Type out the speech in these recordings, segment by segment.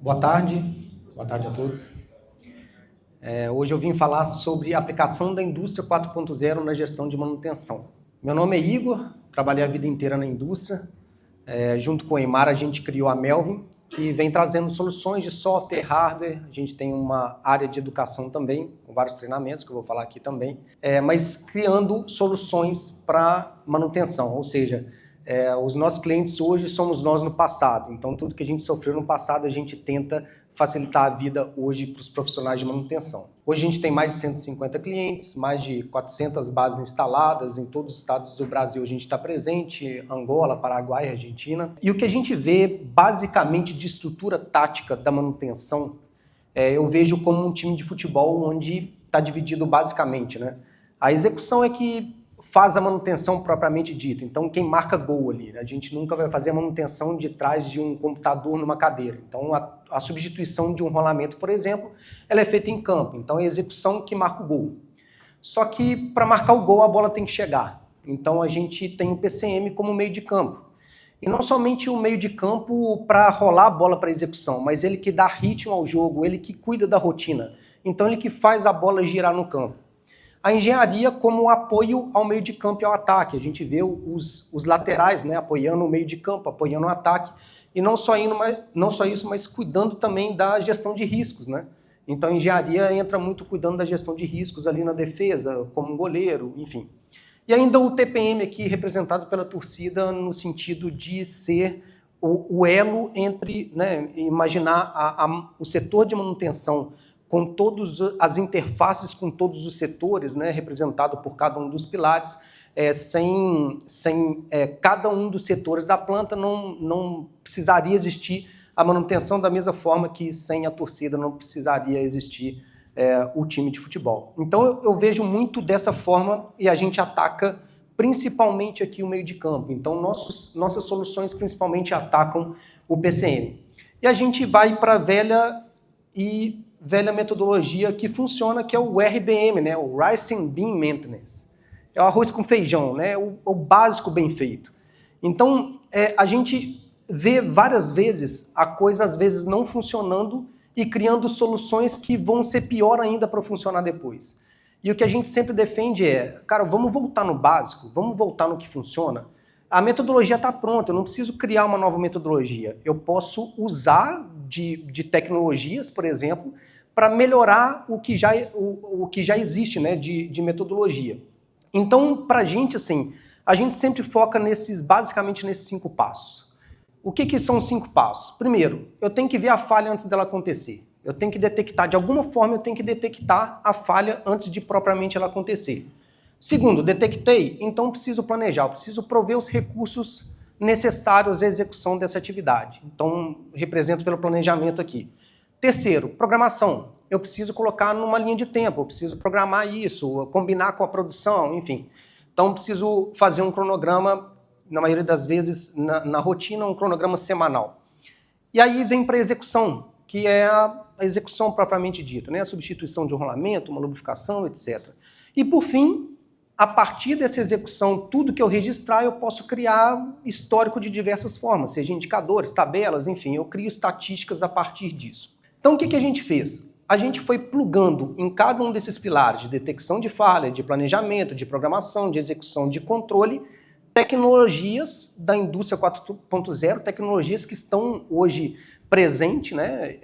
Boa tarde a todos. Hoje eu vim falar sobre a aplicação da indústria 4.0 na gestão de manutenção. Meu nome é Igor, trabalhei a vida inteira na indústria. Junto com a Eimar, a gente criou a Melvin, que vem trazendo soluções de software, hardware. A gente tem uma área de educação também, com vários treinamentos, que eu vou falar aqui também, mas criando soluções para manutenção, ou seja, os nossos clientes hoje somos nós no passado. Então, tudo que a gente sofreu no passado, a gente tenta facilitar a vida hoje para os profissionais de manutenção. Hoje a gente tem mais de 150 clientes, mais de 400 bases instaladas em todos os estados do Brasil. A gente está presente, Angola, Paraguai, Argentina. E o que a gente vê, basicamente, de estrutura tática da manutenção, eu vejo como um time de futebol onde está dividido basicamente, né? A execução é que faz a manutenção propriamente dita. Então, quem marca gol ali, né? A gente nunca vai fazer a manutenção de trás de um computador numa cadeira. Então, a substituição de um rolamento, por exemplo, ela é feita em campo. Então, é a execução que marca o gol. Só que, para marcar o gol, a bola tem que chegar. Então, a gente tem o PCM como meio de campo. E não somente o meio de campo para rolar a bola para execução, mas ele que dá ritmo ao jogo, ele que cuida da rotina. Então, ele que faz a bola girar no campo. A engenharia como apoio ao meio de campo e ao ataque. A gente vê os laterais, né, apoiando o meio de campo, apoiando o ataque. E não só isso, mas cuidando também da gestão de riscos, né? Então a engenharia entra muito cuidando da gestão de riscos ali na defesa, como um goleiro, enfim. E ainda o TPM aqui representado pela torcida no sentido de ser o elo entre, né, imaginar o setor de manutenção com todas as interfaces com todos os setores, né, representado por cada um dos pilares, sem cada um dos setores da planta não precisaria existir a manutenção da mesma forma que sem a torcida não precisaria existir o time de futebol. Então eu vejo muito dessa forma e a gente ataca principalmente aqui o meio de campo. Então nossas soluções principalmente atacam o PCM. E a gente vai para a velha metodologia que funciona, que é o RBM, né? O Rice and Bean Maintenance. É o arroz com feijão, né? O básico bem feito. Então, a gente vê várias vezes a coisa às vezes não funcionando e criando soluções que vão ser pior ainda para funcionar depois. E o que a gente sempre defende cara, vamos voltar no básico, vamos voltar no que funciona. A metodologia está pronta, eu não preciso criar uma nova metodologia. Eu posso usar de tecnologias, por exemplo, para melhorar o que já existe, né, de metodologia. Então, para a gente, assim, a gente sempre foca basicamente nesses 5 passos. O que são os 5 passos? Primeiro, eu tenho que ver a falha antes dela acontecer. Eu tenho que detectar, de alguma forma, eu tenho que detectar a falha antes de propriamente ela acontecer. Segundo, detectei, então preciso planejar, eu preciso prover os recursos necessários à execução dessa atividade. Então, represento pelo planejamento aqui. Terceiro, programação. Eu preciso colocar numa linha de tempo, eu preciso programar isso, combinar com a produção, enfim. Então, preciso fazer um cronograma, na maioria das vezes, na rotina, um cronograma semanal. E aí vem para a execução, que é a execução propriamente dita, né? A substituição de um rolamento, uma lubrificação, etc. E, por fim, a partir dessa execução, tudo que eu registrar, eu posso criar histórico de diversas formas, seja indicadores, tabelas, enfim, eu crio estatísticas a partir disso. Então, o que a gente fez? A gente foi plugando em cada um desses pilares de detecção de falha, de planejamento, de programação, de execução, de controle, tecnologias da indústria 4.0, tecnologias que estão hoje presentes, né,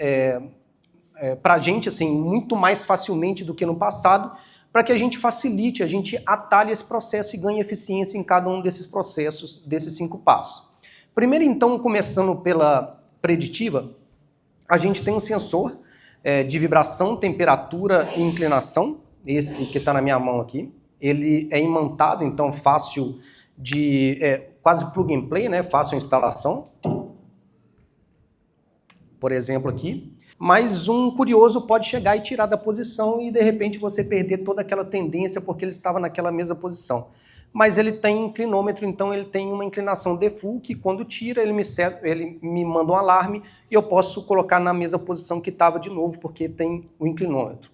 para a gente, assim, muito mais facilmente do que no passado, para que a gente facilite, a gente atalhe esse processo e ganhe eficiência em cada um desses processos, desses 5 passos. Primeiro, então, começando pela preditiva, a gente tem um sensor de vibração, temperatura e inclinação, esse que está na minha mão aqui. Ele é imantado, então fácil de... quase plug and play, né? Fácil a instalação. Por exemplo, aqui. Mas um curioso pode chegar e tirar da posição e, de repente, você perder toda aquela tendência porque ele estava naquela mesma posição. Mas ele tem inclinômetro, então ele tem uma inclinação default que, quando tira, ele me manda um alarme e eu posso colocar na mesma posição que estava de novo, porque tem o inclinômetro.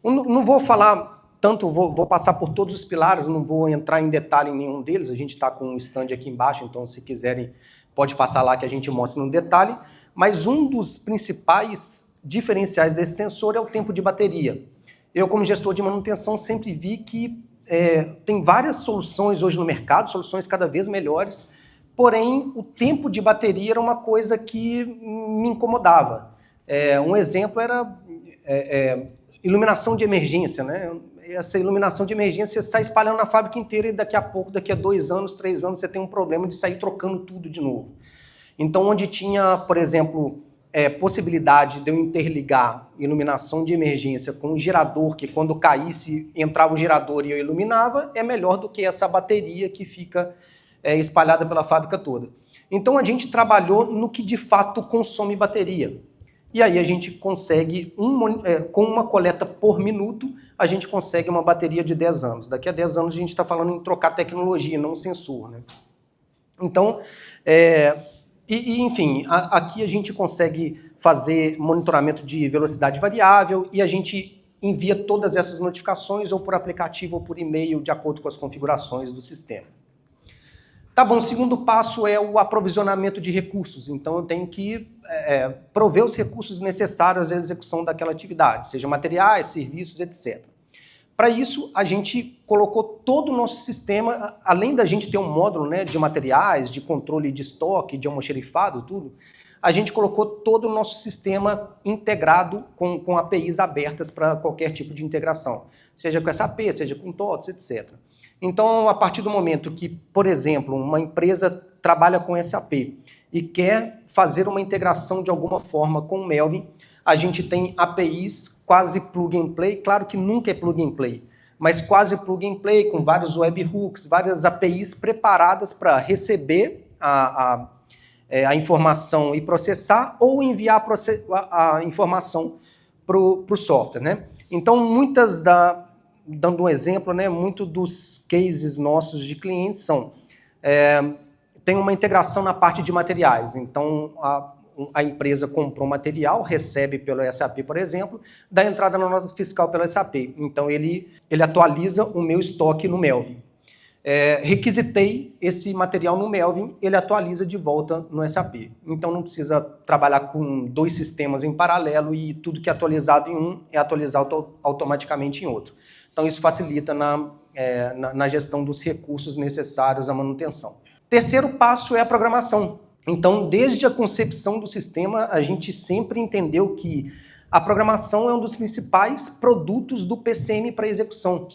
Não vou falar tanto, vou passar por todos os pilares, não vou entrar em detalhe em nenhum deles, a gente está com um stand aqui embaixo, então se quiserem pode passar lá que a gente mostra no detalhe, mas um dos principais diferenciais desse sensor é o tempo de bateria. Eu, como gestor de manutenção, sempre vi que tem várias soluções hoje no mercado, soluções cada vez melhores, porém o tempo de bateria era uma coisa que me incomodava. Um exemplo era iluminação de emergência, né? Essa iluminação de emergência você está espalhando na fábrica inteira e daqui a pouco, daqui a 2 anos, 3 anos, você tem um problema de sair trocando tudo de novo. Então, onde tinha, por exemplo, possibilidade de eu interligar iluminação de emergência com um gerador, que quando caísse, entrava o gerador e eu iluminava, é melhor do que essa bateria que fica espalhada pela fábrica toda. Então, a gente trabalhou no que de fato consome bateria. E aí a gente consegue, com uma coleta por minuto, a gente consegue uma bateria de 10 anos. Daqui a 10 anos a gente está falando em trocar tecnologia, não sensor, né? Então, enfim, aqui a gente consegue fazer monitoramento de velocidade variável e a gente envia todas essas notificações ou por aplicativo ou por e-mail, de acordo com as configurações do sistema. Tá bom, o segundo passo é o aprovisionamento de recursos. Então, eu tenho que prover os recursos necessários à execução daquela atividade, seja materiais, serviços, etc. Para isso, a gente colocou todo o nosso sistema, além da gente ter um módulo, né, de materiais, de controle de estoque, de almoxerifado, tudo, a gente colocou todo o nosso sistema integrado com APIs abertas para qualquer tipo de integração, seja com SAP, seja com TOTS, etc. Então, a partir do momento que, por exemplo, uma empresa trabalha com SAP e quer fazer uma integração de alguma forma com o Melvin, a gente tem APIs quase plug and play, claro que nunca é plug and play, mas quase plug and play, com vários webhooks, várias APIs preparadas para receber a informação e processar ou enviar a informação para o software, né? Então, dando um exemplo, né, muito dos cases nossos de clientes tem uma integração na parte de materiais. Então, a empresa comprou material, recebe pelo SAP, por exemplo, dá entrada na nota fiscal pelo SAP. Então, ele atualiza o meu estoque no Melvin. Requisitei esse material no Melvin, ele atualiza de volta no SAP. Então, não precisa trabalhar com 2 sistemas em paralelo e tudo que é atualizado em um é atualizado automaticamente em outro. Então, isso facilita na gestão dos recursos necessários à manutenção. Terceiro passo é a programação. Então, desde a concepção do sistema, a gente sempre entendeu que a programação é um dos principais produtos do PCM para execução.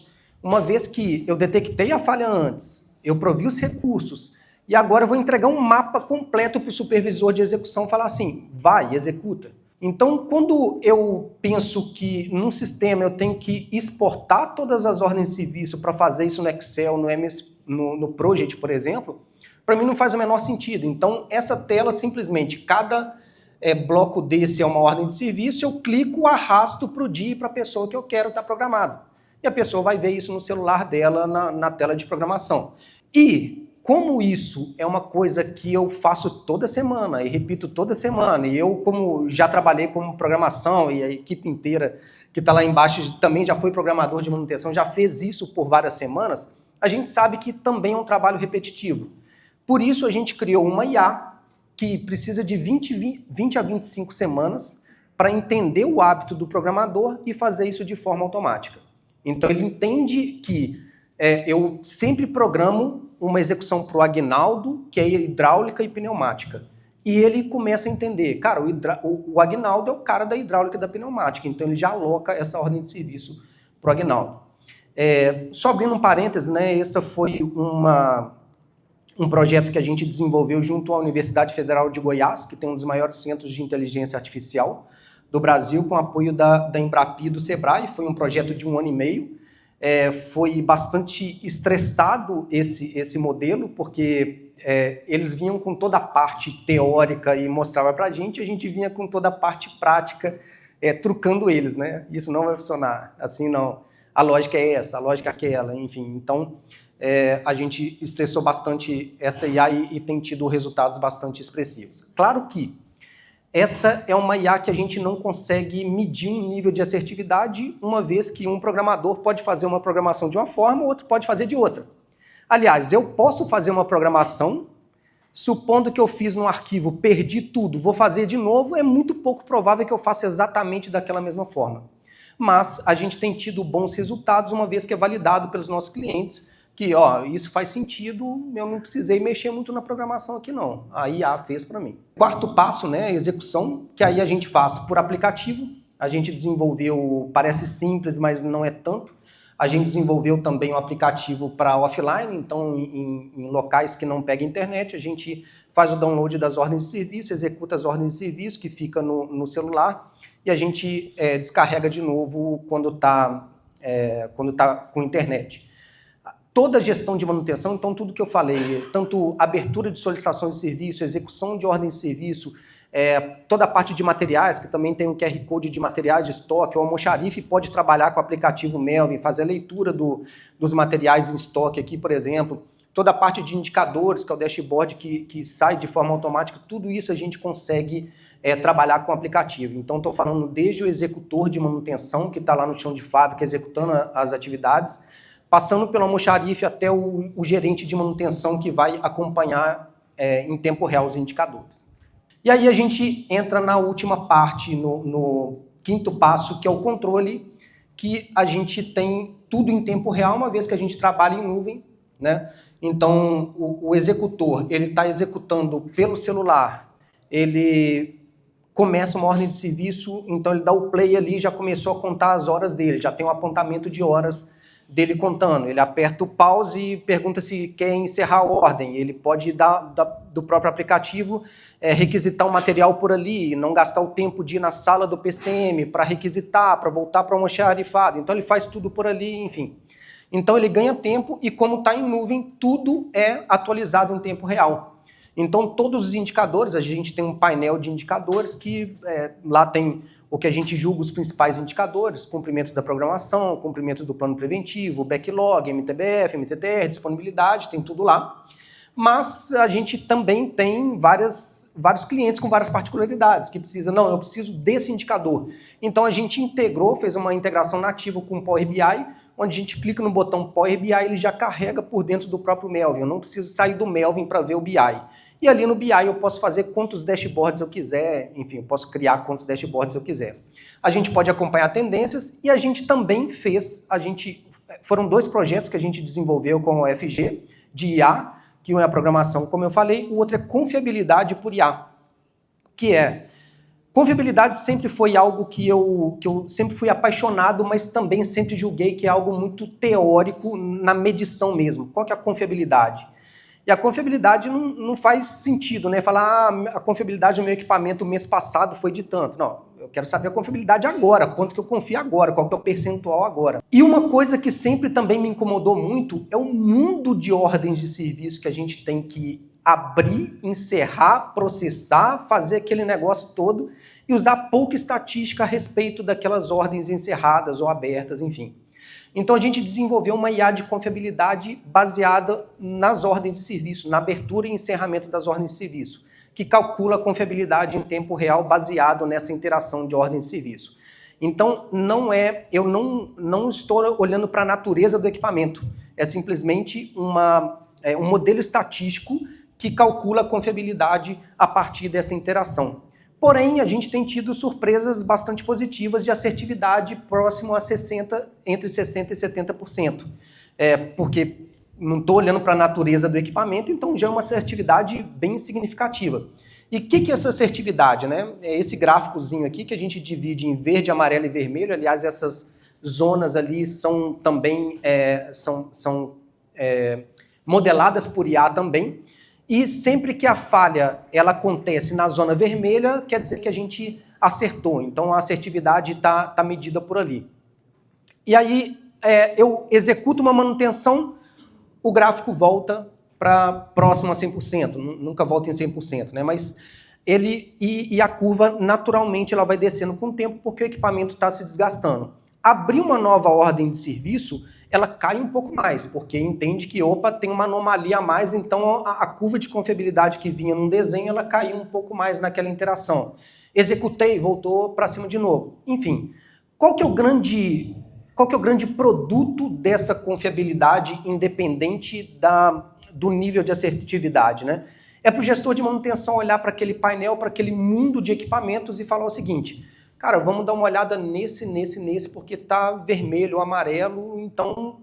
Uma vez que eu detectei a falha antes, eu provi os recursos, e agora eu vou entregar um mapa completo para o supervisor de execução falar assim, vai, executa. Então, quando eu penso que num sistema eu tenho que exportar todas as ordens de serviço para fazer isso no Excel, no Project, por exemplo, para mim não faz o menor sentido. Então, essa tela simplesmente, cada bloco desse é uma ordem de serviço, eu clico, arrasto para o dia e para a pessoa que eu quero estar programado. E a pessoa vai ver isso no celular dela, na tela de programação. E como isso é uma coisa que eu faço toda semana e repito toda semana, e eu, como já trabalhei com programação e a equipe inteira que está lá embaixo também já foi programador de manutenção, já fez isso por várias semanas, a gente sabe que também é um trabalho repetitivo. Por isso a gente criou uma IA que precisa de 20 a 25 semanas para entender o hábito do programador e fazer isso de forma automática. Então ele entende que eu sempre programo uma execução para o Agnaldo, que é hidráulica e pneumática. E ele começa a entender, cara, o Agnaldo é o cara da hidráulica e da pneumática, então ele já aloca essa ordem de serviço para o Agnaldo. Só abrindo um parêntese, né, esse foi um projeto que a gente desenvolveu junto à Universidade Federal de Goiás, que tem um dos maiores centros de inteligência artificial do Brasil, com apoio da Embrapi e do Sebrae. Foi um projeto de 1 ano e meio. Foi bastante estressado esse modelo, porque eles vinham com toda a parte teórica e mostrava para a gente vinha com toda a parte prática, trucando eles, né? Isso não vai funcionar, assim não. A lógica é essa, a lógica é aquela, enfim. Então, a gente estressou bastante essa IA e tem tido resultados bastante expressivos. Claro que essa é uma IA que a gente não consegue medir um nível de assertividade, uma vez que um programador pode fazer uma programação de uma forma, o outro pode fazer de outra. Aliás, eu posso fazer uma programação, Supondo que eu fiz no arquivo, perdi tudo, vou fazer de novo, é muito pouco provável que eu faça exatamente daquela mesma forma. Mas a gente tem tido bons resultados, uma vez que é validado pelos nossos clientes, que ó, isso faz sentido, eu não precisei mexer muito na programação aqui não. A IA fez para mim. Quarto passo, né, execução, que aí a gente faz por aplicativo. A gente desenvolveu, parece simples, mas não é tanto. A gente desenvolveu também um aplicativo para offline, então em locais que não pega internet, a gente faz o download das ordens de serviço, executa as ordens de serviço que fica no celular e a gente descarrega de novo quando tá com internet. Toda a gestão de manutenção, então tudo que eu falei, tanto abertura de solicitações de serviço, execução de ordens de serviço, toda a parte de materiais, que também tem um QR Code de materiais de estoque, o almoxarife pode trabalhar com o aplicativo Melvin, fazer a leitura dos materiais em estoque aqui, por exemplo. Toda a parte de indicadores, que é o dashboard que sai de forma automática, tudo isso a gente consegue trabalhar com o aplicativo. Então estou falando desde o executor de manutenção, que está lá no chão de fábrica executando as atividades, passando pelo almoxarife até o gerente de manutenção que vai acompanhar em tempo real os indicadores. E aí a gente entra na última parte, no quinto passo, que é o controle, que a gente tem tudo em tempo real, uma vez que a gente trabalha em nuvem, né? Então, o executor, ele está executando pelo celular, ele começa uma ordem de serviço, então ele dá o play ali, já começou a contar as horas dele, já tem um apontamento de horas dele contando. Ele aperta o pause e pergunta se quer encerrar a ordem. Ele pode do próprio aplicativo requisitar o material por ali, não gastar o tempo de ir na sala do PCM para requisitar, para voltar para o almoxarifado. Então ele faz tudo por ali, enfim. Então ele ganha tempo e como está em nuvem, tudo é atualizado em tempo real. Então todos os indicadores, a gente tem um painel de indicadores que lá tem o que a gente julga os principais indicadores, cumprimento da programação, cumprimento do plano preventivo, backlog, MTBF, MTTR, disponibilidade, tem tudo lá. Mas a gente também tem vários clientes com várias particularidades, que precisa, não, eu preciso desse indicador. Então a gente integrou, fez uma integração nativa com o Power BI, onde a gente clica no botão Power BI, ele já carrega por dentro do próprio Melvin. Eu não preciso sair do Melvin para ver o BI. E ali no BI eu posso fazer quantos dashboards eu quiser, enfim, eu posso criar quantos dashboards eu quiser. A gente pode acompanhar tendências e a gente também foram 2 projetos que a gente desenvolveu com o FG de IA, que um é a programação, como eu falei, o outro é confiabilidade por IA, confiabilidade sempre foi algo que eu sempre fui apaixonado, mas também sempre julguei que é algo muito teórico na medição mesmo. Qual que é a confiabilidade? E a confiabilidade não faz sentido, né? Falar, a confiabilidade do meu equipamento mês passado foi de tanto. Não, eu quero saber a confiabilidade agora, quanto que eu confio agora, qual que é o percentual agora. E uma coisa que sempre também me incomodou muito é o mundo de ordens de serviço que a gente tem que abrir, encerrar, processar, fazer aquele negócio todo e usar pouca estatística a respeito daquelas ordens encerradas ou abertas, enfim. Então a gente desenvolveu uma IA de confiabilidade baseada nas ordens de serviço, na abertura e encerramento das ordens de serviço, que calcula a confiabilidade em tempo real baseado nessa interação de ordens de serviço. Então eu não estou olhando para a natureza do equipamento, é simplesmente um modelo estatístico que calcula a confiabilidade a partir dessa interação. Porém, a gente tem tido surpresas bastante positivas de assertividade próximo a entre 60% e 70%. Porque não estou olhando para a natureza do equipamento, então já é uma assertividade bem significativa. E o que é essa assertividade, né? É esse gráficozinho aqui que a gente divide em verde, amarelo e vermelho. Aliás, essas zonas ali são também modeladas por IA também. E sempre que a falha ela acontece na zona vermelha, quer dizer que a gente acertou. Então a assertividade está medida por ali. E aí eu executo uma manutenção, o gráfico volta para próximo a 100%. Nunca volta em 100%, né? Mas a curva naturalmente ela vai descendo com o tempo porque o equipamento está se desgastando. Abrir uma nova ordem de serviço, ela cai um pouco mais, porque entende que, tem uma anomalia a mais, então a curva de confiabilidade que vinha num desenho, ela caiu um pouco mais naquela interação. Executei, voltou para cima de novo. Enfim, qual que é o grande produto dessa confiabilidade independente do nível de assertividade, né? É para o gestor de manutenção olhar para aquele painel, para aquele mundo de equipamentos e falar o seguinte, cara, vamos dar uma olhada nesse, porque está vermelho, amarelo, então,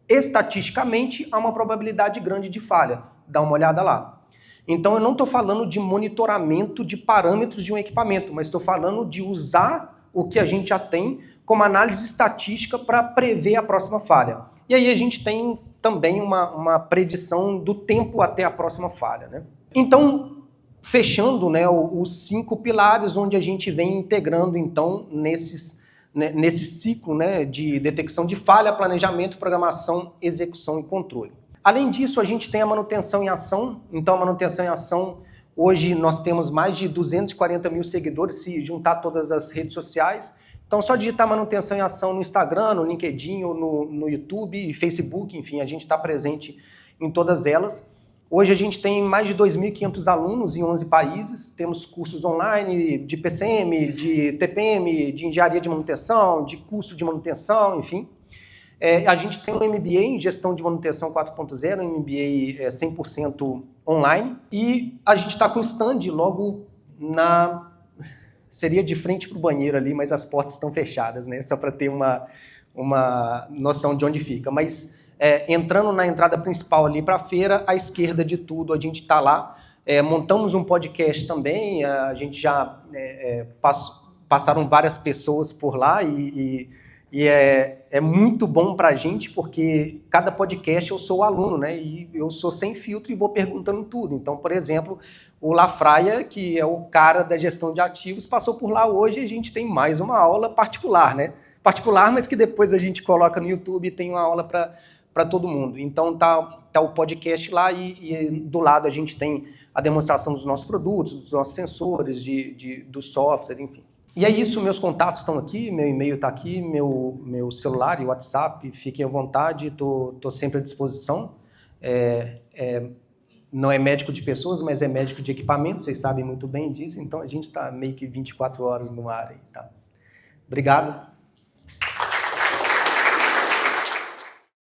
estatisticamente, há uma probabilidade grande de falha. Dá uma olhada lá. Então, eu não estou falando de monitoramento de parâmetros de um equipamento, mas estou falando de usar o que a gente já tem como análise estatística para prever a próxima falha. E aí a gente tem também uma predição do tempo até a próxima falha, né? Então, fechando, né, os 5 pilares onde a gente vem integrando, então, nesse ciclo, né, de detecção de falha, planejamento, programação, execução e controle. Além disso, a gente tem a manutenção em ação. Então, a manutenção em ação, hoje nós temos mais de 240 mil seguidores, se juntar todas as redes sociais. Então, só digitar manutenção em ação no Instagram, no LinkedIn, ou no YouTube, Facebook, enfim, a gente está presente em todas elas. Hoje a gente tem mais de 2.500 alunos em 11 países, temos cursos online de PCM, de TPM, de engenharia de manutenção, de curso de manutenção, enfim. A gente tem um MBA em gestão de manutenção 4.0, um MBA 100% online, e a gente está com stand logo seria de frente para o banheiro ali, mas as portas estão fechadas, né? Só para ter uma noção de onde fica. Mas entrando na entrada principal ali para a feira, à esquerda de tudo, a gente está lá. Montamos um podcast também, a gente já passaram várias pessoas por lá e é muito bom para a gente, porque cada podcast eu sou aluno, né? E eu sou sem filtro e vou perguntando tudo. Então, por exemplo, o Lafraia, que é o cara da gestão de ativos, passou por lá hoje e a gente tem mais uma aula particular, né? Particular, mas que depois a gente coloca no YouTube e tem uma aula para todo mundo. Então, tá o podcast lá e do lado a gente tem a demonstração dos nossos produtos, dos nossos sensores, do software, enfim. E é isso, meus contatos estão aqui, meu e-mail está aqui, meu celular e WhatsApp, fiquem à vontade, estou sempre à disposição. Não é médico de pessoas, mas é médico de equipamentos, vocês sabem muito bem disso, então a gente está meio que 24 horas no ar aí, tá? Obrigado.